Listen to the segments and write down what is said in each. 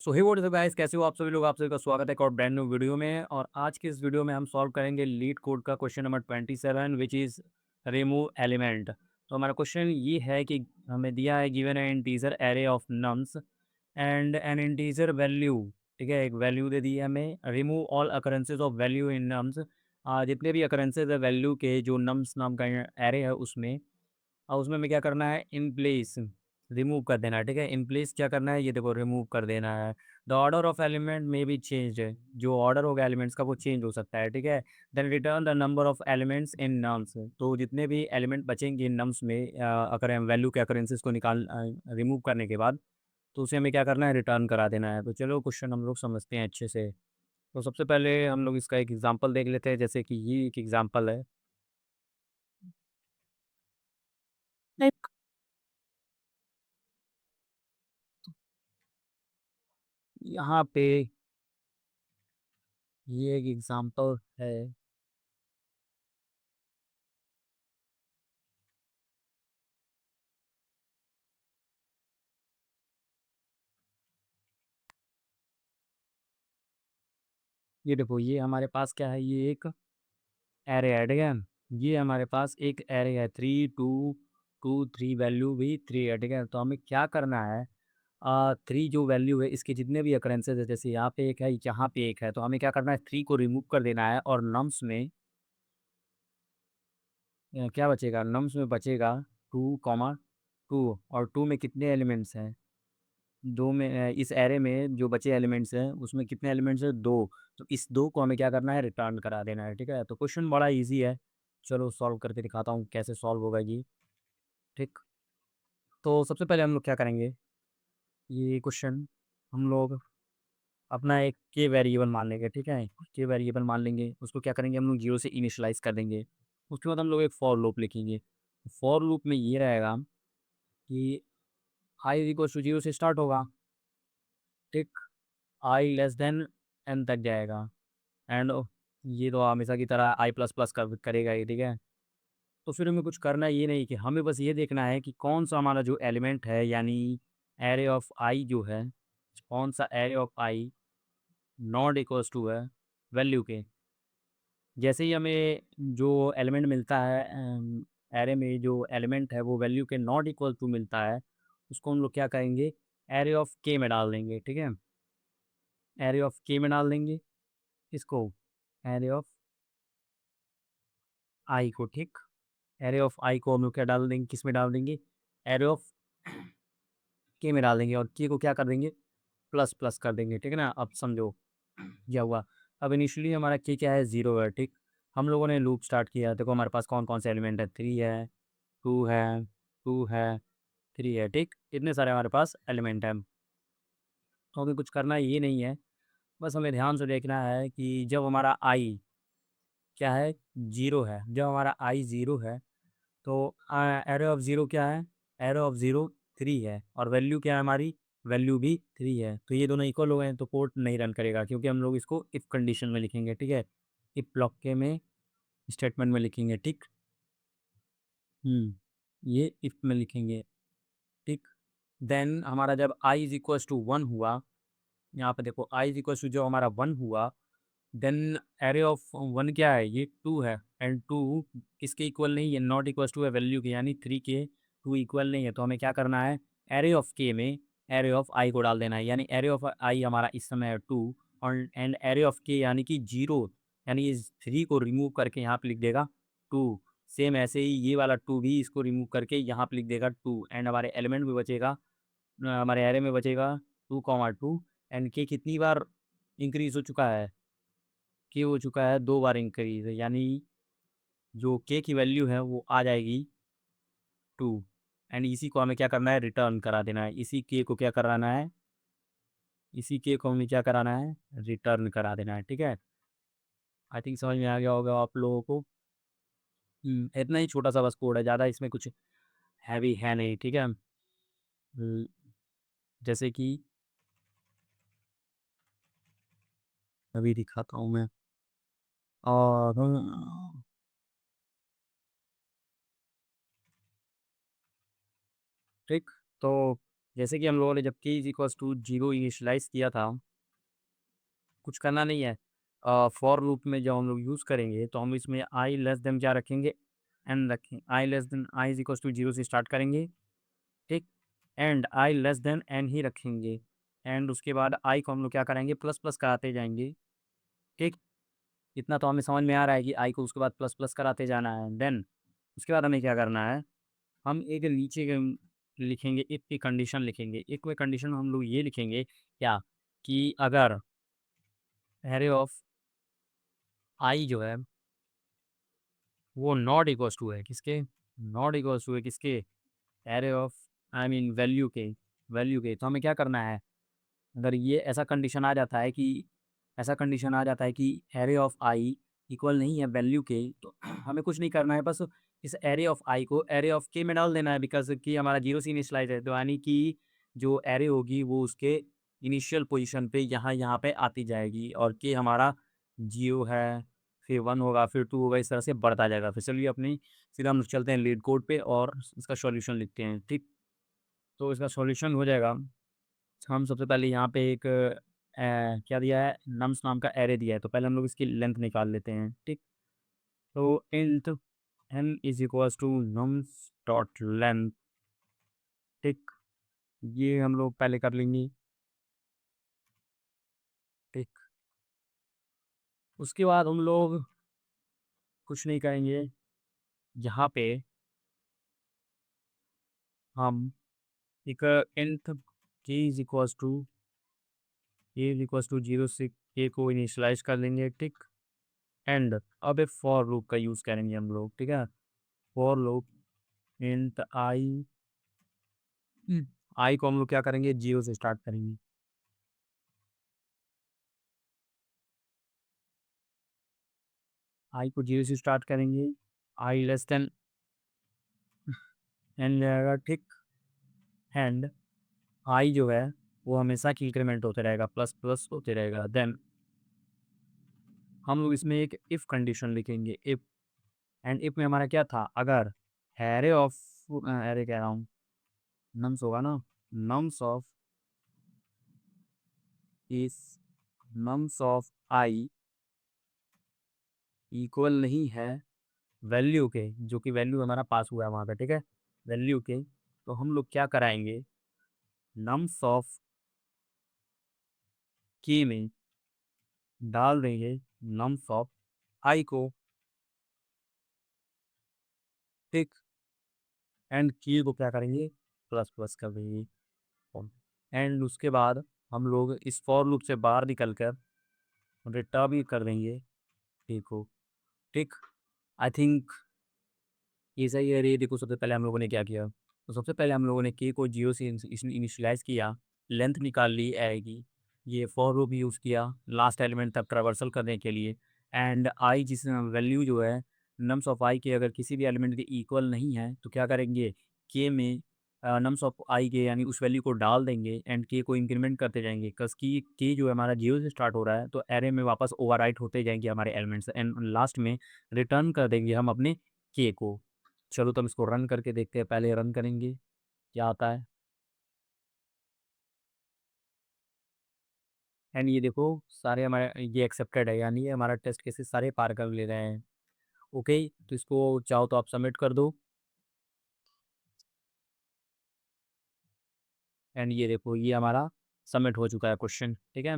So hey what is up guys, कैसे हो आप सभी लोग। आप सभी का स्वागत है एक और ब्रांड न्यू वीडियो में। और आज की इस वीडियो में हम सॉल्व करेंगे लीड कोड का question number 27 which is remove element. तो हमारा क्वेश्चन ये है कि हमें दिया है given a integer array of nums and N integer value. ठीक है, एक वैल्यू दे दी है हमें। Remove all अकरेंसेज of value in nums. जितने भी अकरेंसेज है वैल्यू के, जो नम्स नाम का एरे है उसमें, और उसमें हमें क्या करना है, इन प्लेस रिमूव कर देना है। ठीक है, इन प्लेस क्या करना है, ये देखो रिमूव कर देना है। द ऑर्डर ऑफ एलिमेंट में भी चेंज है, जो ऑर्डर होगा एलिमेंट्स का वो चेंज हो सकता है। ठीक है, then return the number of elements in nums. तो जितने भी एलिमेंट बचेंगे इन नम्स में, अगर हम वैल्यू के अकरेंसेस को निकाल रिमूव करने के बाद, तो उसे हमें क्या करना है, रिटर्न करा देना है। तो चलो क्वेश्चन हम लोग समझते हैं अच्छे से। तो सबसे पहले हम लोग इसका एक एग्जांपल देख लेते हैं, जैसे कि ये एक एग्जांपल है। एक यहाँ पे ये एक एग्जांपल है। ये देखो, ये हमारे पास क्या है, ये एक एरे है। ठीक है, ये हमारे पास एक एरे है, 3 2 2 3, वैल्यू भी 3 है। ठीक है, तो हमें क्या करना है, 3 जो वैल्यू है इसके जितने भी अकरेंसेज है, जैसे यहाँ पे एक है, यहाँ पे एक है, तो हमें क्या करना है, 3 को रिमूव कर देना है। और नम्स में क्या बचेगा, नम्स में बचेगा 2 2, और 2 में कितने एलिमेंट्स हैं, 2 में, इस एरे में जो बचे एलिमेंट्स हैं उसमें कितने एलिमेंट्स हैं, 2। तो इस 2 को हमें क्या करना है, रिटर्न करा देना है। ठीक है, तो क्वेश्चन बड़ा ईज़ी है। चलो सॉल्व करके दिखाता हूँ कैसे सॉल्व होगा ये। ठीक, तो सबसे पहले हम लोग क्या करेंगे, ये क्वेश्चन हम लोग अपना एक के वेरिएबल मान लेंगे। ठीक है, के वेरिएबल मान लेंगे, उसको क्या करेंगे, हम लोग 0 से इनिशियलाइज़ कर देंगे। उसके बाद हम लोग एक फॉर लूप लिखेंगे। फॉर लूप में ये रहेगा कि i इज़ इक्वल्स टू 0 से स्टार्ट होगा। ठीक, आई लेस देन एन तक जाएगा। एंड ये तो हमेशा की तरह आई प्लस प्लस करेगा ही। ठीक है, तो फिर हमें कुछ करना ये नहीं, कि हमें बस ये देखना है कि कौन सा हमारा जो एलिमेंट है, यानी एरे ऑफ आई जो है, कौन सा array of I not equals to है वैल्यू के। जैसे ही हमें जो एलिमेंट मिलता है, एरे में जो एलिमेंट है वो वैल्यू के नॉट इक्वल टू मिलता है, उसको हम लोग क्या करेंगे, एरे ऑफ के में डाल देंगे। ठीक है, एरे ऑफ के में डाल देंगे इसको, एरे ऑफ आई को। ठीक, एरे ऑफ आई को हम लोग क्या डाल देंगे, किस में डाल देंगे, एरे ऑफ के में डाल देंगे, और के को क्या कर देंगे, प्लस प्लस कर देंगे। ठीक है ना, अब समझो क्या हुआ। अब इनिशियली हमारा के क्या है, 0 है। ठीक, हम लोगों ने लूप स्टार्ट किया, देखो हमारे पास कौन कौन से एलिमेंट है, 3 है, 2 है, 2 है, 3 है। ठीक, इतने सारे हमारे पास एलिमेंट हैं। तो हमें कुछ करना ये नहीं है, बस हमें ध्यान से देखना है कि जब हमारा आई क्या है, 0 है, जब हमारा आई 0 है, तो एरो ऑफ ज़ीरो क्या है, एरो ऑफ ज़ीरो 3 है, और वैल्यू क्या है हमारी, वैल्यू भी 3 है। तो ये दोनों इक्वल हो गए हैं, तो कोड नहीं रन करेगा, क्योंकि हम लोग इसको इफ़ कंडीशन में लिखेंगे। ठीक है, इफ़ ब्लॉक के में स्टेटमेंट में लिखेंगे। ठीक, ये इफ़ में लिखेंगे। ठीक, देन हमारा जब आई इज इक्वल्स टू 1 हुआ, यहाँ पे देखो आई इज इक्वल्स टू जो हमारा 1 हुआ, देन एरे ऑफ 1 क्या है, ये 2 है, एंड 2 किसके इक्वल नहीं है, नॉट इक्वल्स टू है वैल्यू के, यानी 3 के 2 इक्वल नहीं है। तो हमें क्या करना है, एरे ऑफ के में एरे ऑफ आई को डाल देना है, यानी एरे ऑफ आई हमारा इस समय है 2, और एंड एरे ऑफ के यानी कि 0, यानी इस 3 को रिमूव करके यहाँ पे लिख देगा 2। सेम ऐसे ही ये वाला 2 भी इसको रिमूव करके यहाँ पे लिख देगा 2, एंड हमारे एलिमेंट में बचेगा, हमारे एरे में बचेगा 2 2। एंड के कितनी बार इंक्रीज हो चुका है, के हो चुका है 2 बार इंक्रीज, यानी जो के की वैल्यू है वो आ जाएगी 2। एंड इसी को हमें क्या करना है, रिटर्न करा देना है। इसी के को क्या कराना है, इसी के को हमें क्या कराना है, रिटर्न करा देना है। ठीक है, आई थिंक समझ में आ गया होगा आप लोगों को। इतना ही छोटा सा बस कोड है, ज़्यादा इसमें कुछ हैवी है नहीं। ठीक है, हम्म, जैसे कि अभी दिखाता हूँ मैं। और ठीक, तो जैसे कि हम लोगों ने जब k is equals to 0 initialise किया था, कुछ करना नहीं है। फॉर लूप में जब हम लोग यूज़ करेंगे तो हम इसमें आई लेस देन क्या रखेंगे, एन रखें। I less than i is equals to 0 से स्टार्ट करेंगे, ठीक। And i less than n ही रखेंगे। एंड उसके बाद आई को हम लोग क्या करेंगे, प्लस प्लस कराते जाएंगे, ठीक। इतना तो हमें समझ में आ रहा है कि आई को उसके बाद प्लस प्लस कराते जाना है। देन उसके बाद हमें क्या करना है, हम एक नीचे लिखेंगे, इफ की कंडीशन लिखेंगे। इफ में कंडीशन हम लोग ये लिखेंगे क्या, कि अगर एरे ऑफ आई जो है वो नॉट इक्वल्स टू है किसके, नॉट इक्वल्स टू है किसके, array of I mean value के तो हमें क्या करना है, अगर ये ऐसा कंडीशन आ जाता है कि एरे ऑफ आई इक्वल नहीं है वैल्यू के, तो हमें कुछ नहीं करना है, बस इस एरे ऑफ आई को एरे ऑफ के में डाल देना है, बिकॉज कि हमारा जीरो से इनिशियलाइज है, तो यानी कि जो एरे होगी वो उसके इनिशियल पोजीशन पे यहाँ यहाँ पे आती जाएगी, और के हमारा जीरो है, फिर वन होगा, फिर टू होगा, इस तरह से बढ़ता जाएगा। फिर चलिए अपनी सीधा हम चलते हैं लीड कोड पे और इसका सॉल्यूशन लिखते हैं, ठीक। तो इसका सॉल्यूशन हो जाएगा, हम सबसे पहले यहाँ पे एक क्या दिया है, नम्स नाम का एरे दिया है, तो पहले हम लोग इसकी लेंथ निकाल लेते हैं, ठीक। तो int n is equals to nums dot length, ठीक। ये हम लोग पहले कर लेंगे, ठीक। उसके बाद हम लोग कुछ नहीं करेंगे, यहाँ पे हम एक इंट के इज इक्वल्स टू 0 से के को इनिशियलाइज कर लेंगे, ठीक। एंड अब एक फॉर लूप का यूज़ करेंगे हम लोग, ठीक है। फॉर लूप इंट आई को हम लोग क्या करेंगे, 0 से स्टार्ट करेंगे, आई को 0 से स्टार्ट करेंगे, आई लेस देन एन रहेगा, ठीक। एंड आई जो है वो हमेशा की इंक्रीमेंट होते रहेगा, प्लस प्लस होते रहेगा। देन हम लोग इसमें एक इफ कंडीशन लिखेंगे, इफ। एंड इफ में हमारा क्या था, अगर एरे ऑफ एरे कह रहा हूँ, नम्स होगा ना, नम्स ऑफ इस नम्स ऑफ आई इक्वल नहीं है वैल्यू के, जो कि वैल्यू हमारा पास हुआ है वहाँ पे, ठीक है, वैल्यू के, तो हम लोग क्या कराएंगे, नम्स ऑफ की में डाल देंगे नम्स ऑफ आई को, ठीक। एंड की को क्या करेंगे, प्लस प्लस कर देंगे। एंड उसके बाद हम लोग इस फॉर लूप से बाहर निकल कर रिटर्न भी कर देंगे के को, ठीक। आई थिंक ये सही है। ये देखो, सबसे पहले हम लोगों ने क्या किया, तो सबसे पहले हम लोगों ने के को जियो से इनिशियलाइज किया, लेंथ निकाल ली आएगी, ये फॉर लूप यूज़ किया लास्ट एलिमेंट तक ट्रावर्सल करने के लिए। एंड आई जिस वैल्यू जो है नम्स ऑफ आई के अगर किसी भी एलिमेंट के इक्वल नहीं है तो क्या करेंगे, के में नम्स ऑफ आई के यानी उस वैल्यू को डाल देंगे, एंड के को इंक्रीमेंट करते जाएंगे, कस की के जो है हमारा जीरो से स्टार्ट हो रहा है, तो एरे में वापस ओवरराइट होते जाएंगे हमारे एलिमेंट्स, एंड लास्ट में रिटर्न कर देंगे हम अपने के को। चलो तो हम इसको रन करके देखते हैं, पहले रन करेंगे क्या आता है। एंड ये देखो सारे हमारे ये एक्सेप्टेड है, यानी ये हमारा टेस्ट केसेस सारे पार कर ले रहे हैं। ओके, तो इसको चाहो तो आप सबमिट कर दो। एंड ये देखो ये हमारा सबमिट हो चुका है क्वेश्चन, ठीक है।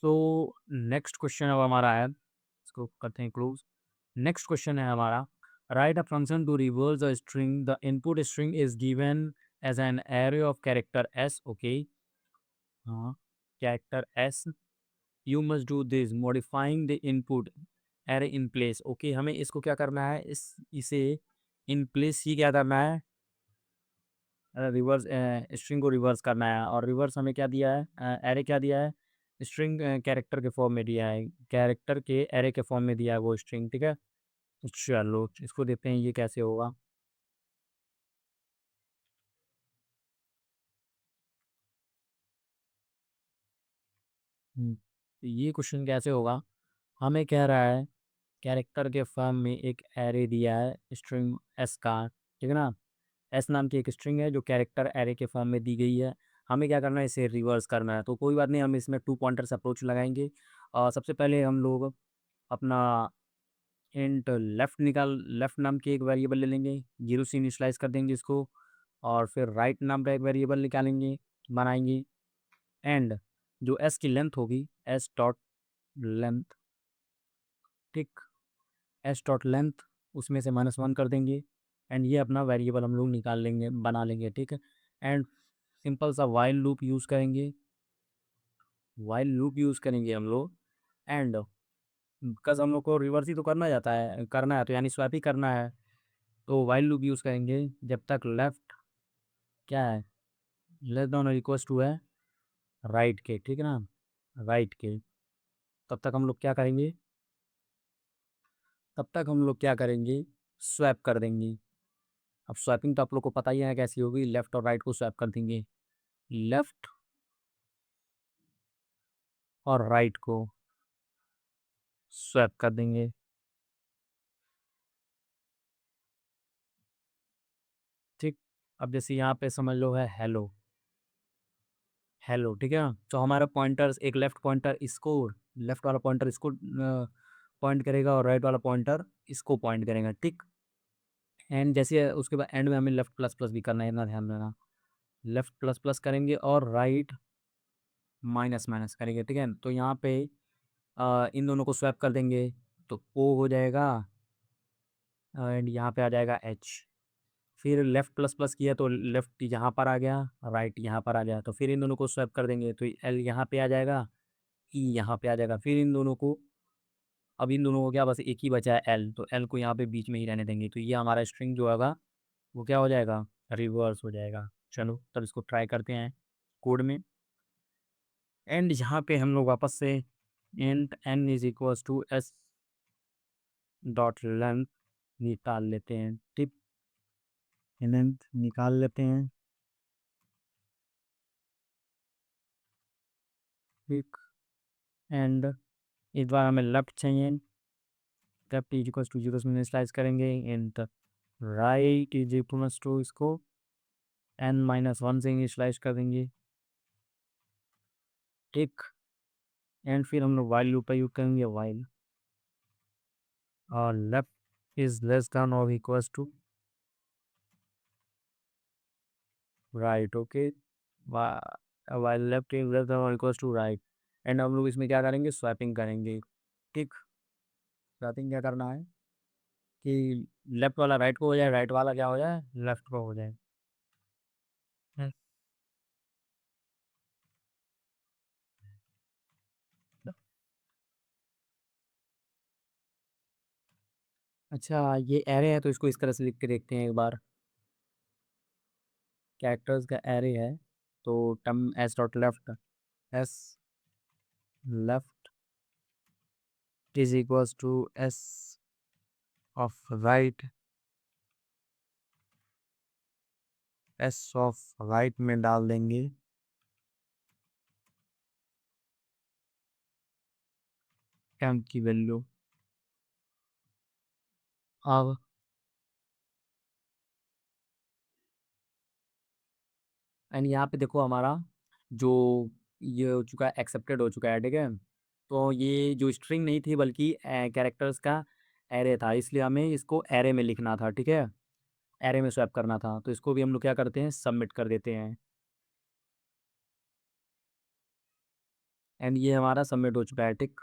सो नेक्स्ट क्वेश्चन अब हमारा है, इसको करते हैं क्लोज। नेक्स्ट क्वेश्चन है हमारा, write a function to reverse a string, the input string is given as an array of characters, okay. हाँ, characters, you must do this modifying the input array in place, okay. हमें इसको क्या करना है, इसे in place ही क्या करना है, रिवर्स स्ट्रिंग को रिवर्स करना है। और रिवर्स हमें क्या दिया है, एरे क्या दिया है, स्ट्रिंग कैरेक्टर के फॉर्म में दिया है, कैरेक्टर के एरे के फॉर्म में दिया है वो स्ट्रिंग, ठीक है। चलो इसको देखते हैं ये कैसे होगा। तो ये क्वेश्चन कैसे होगा, हमें कह रहा है कैरेक्टर के फॉर्म में एक एरे दिया है स्ट्रिंग एस का, ठीक है ना। एस नाम की एक स्ट्रिंग है जो कैरेक्टर एरे के फॉर्म में दी गई है। हमें क्या करना है, इसे रिवर्स करना है। तो कोई बात नहीं, हम इसमें टू पॉइंटर्स अप्रोच लगाएंगे। सबसे पहले हम लोग अपना इंट लेफ्ट नाम की एक वेरिएबल ले लेंगे, 0 से इनिशियलाइज कर देंगे इसको। और फिर राइट नाम का एक वेरिएबल निकालेंगे, बनाएंगे। एंड जो एस की लेंथ होगी, एस डॉट लेंथ, ठीक, एस डॉट लेंथ, उसमें से -1 कर देंगे। एंड ये अपना वेरिएबल हम लोग निकाल लेंगे, बना लेंगे, ठीक है। एंड सिंपल सा वाइल लूप यूज़ करेंगे, हम लोग। एंड बिकॉज हम लोग को रिवर्स ही तो करना है तो यानी स्वैप ही करना है। तो वाइल लूप यूज़ करेंगे जब तक लेफ्ट क्या है, लेस देन और इक्वल्स टू है राइट के, ठीक है ना, राइट के। तब तक हम लोग क्या करेंगे, स्वैप कर देंगे। अब स्वैपिंग तो आप लोग को पता ही है कैसी होगी, लेफ्ट और राइट को स्वैप कर देंगे, लेफ्ट और राइट को स्वैप कर देंगे, ठीक। अब जैसे यहाँ पे समझ लो है हेलो, ठीक है ना। तो हमारा पॉइंटर्स, एक लेफ्ट पॉइंटर इसको, लेफ्ट वाला पॉइंटर इसको पॉइंट करेगा और राइट वाला पॉइंटर इसको पॉइंट करेगा, ठीक। एंड जैसे उसके बाद एंड में हमें लेफ्ट प्लस प्लस भी करना है ना, ध्यान देना। लेफ्ट प्लस प्लस करेंगे और राइट माइनस माइनस करेंगे, ठीक है। तो यहाँ पे इन दोनों को स्वैप कर देंगे, तो ओ हो जाएगा एंड यहाँ पे आ जाएगा एच। फिर लेफ्ट प्लस प्लस किया तो लेफ्ट यहाँ पर आ गया, राइट यहाँ पर आ गया। तो फिर इन दोनों को स्वैप कर देंगे तो एल यहाँ पे आ जाएगा, ई यहाँ पे आ जाएगा। फिर इन दोनों को, अब इन दोनों को क्या बस एक ही बचा है एल, तो एल को यहाँ पे बीच में ही रहने देंगे। तो ये हमारा स्ट्रिंग जो होगा वो क्या हो जाएगा, रिवर्स हो जाएगा। चलो तब इसको ट्राई करते हैं कोड में। एंड यहाँ पे हम लोग वापस से int n is equals to s dot length निकाल लेते हैं, टिप लेंथ निकाल लेते हैं, ठीक। एंड इस बार हमें लेफ्ट चाहिए, लेफ्ट इज इक्वल्स टू 0 में स्लाइस करेंगे। And right is equals to इसको n-1 से इनिशियलाइज कर देंगे, ठीक। एंड फिर हम लोग वाइल लूप का यूज करेंगे, वाइल और लेफ्ट इज लेस देन और equals to right, okay. While left is less than और इक्वल्स टू राइट। एंड हम लोग इसमें क्या करेंगे, स्वैपिंग करेंगे, ठीक। स्वैपिंग क्या करना है कि लेफ्ट वाला राइट को हो जाए, राइट वाला क्या हो जाए, लेफ्ट को हो जाए। हम्म। अच्छा, ये एरे है तो इसको इस तरह से लिख के देखते हैं एक बार। कैरेक्टर्स का एरे है, तो term s dot left, s left is equals to s of right, s of right में डाल देंगे टेम की वैल्यू। अब एंड यहाँ पे देखो हमारा जो ये हो चुका है, एक्सेप्टेड हो चुका है, ठीक है। तो ये जो स्ट्रिंग नहीं थी बल्कि कैरेक्टर्स का एरे था, इसलिए हमें इसको एरे में लिखना था, ठीक है। एरे में स्वैप करना था, तो इसको भी हम लोग क्या करते हैं, सबमिट कर देते हैं। एंड ये हमारा सबमिट हो चुका है, ठीक।